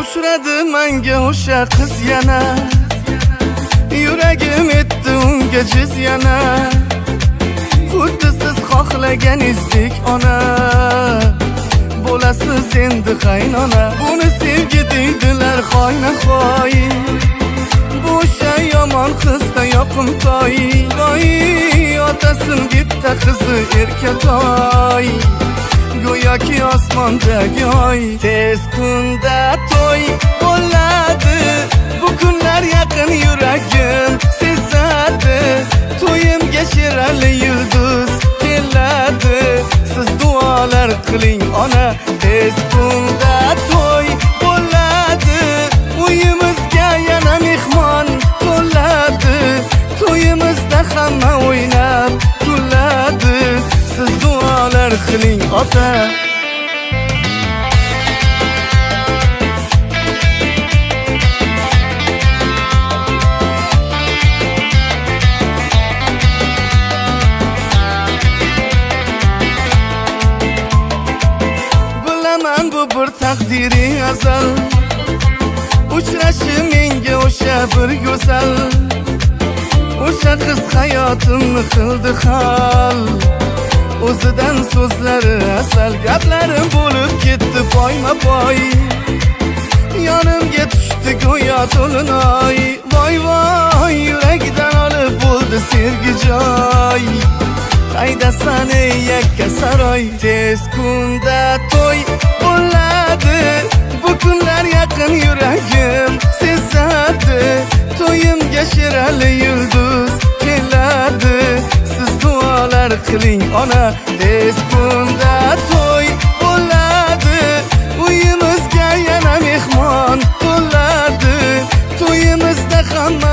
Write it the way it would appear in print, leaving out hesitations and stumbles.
Uchradi menga o'sha qiz yana, yuragim etdi unga jiz yana. Xuddi siz xohlaganingizdek ona, bo'lasiz endi qaynona. Buni sevgi deydilar xoyna-xoy, bu o'sha yomon qizda yoqimtoy. Voy, otasin bitta qizi erkatoy, go'yoki osmondagi oy. Tez kunda to'y bo'ladi, bu kunlar yaqin yuragim sezadi. To'yimga shirali yulduz keladi, siz duolar qiling ona. Tez kunda to'y bo'ladi, uyimizga yana mehmon to'ladi. To'yimizda hamma o'ynab kuladi, siz duolar qiling ota. Bilaman bu bir taqdiri azal, uchrashi menga o'sha bir go'zal. O'sha qiz hayotimni qildi hal, o'zidan so'zlari asal. Gaplarim bo'lib ketdi poyma-poy, yonimga tushdi go'yo to'linoy. Voy voy, yuragidan olib bo'ldi sevgi joy. Qaydasan ey yakka saroy? Tez kunda to'y bo'ladi, bu kunlar yaqin yuragim sezadi. To'yimga shirali yulduz keladi, siz duolar qiling ona. Tez kunda to'y bo'ladi, uyimizga yana mehmon to'ladi. To'yimizda hamma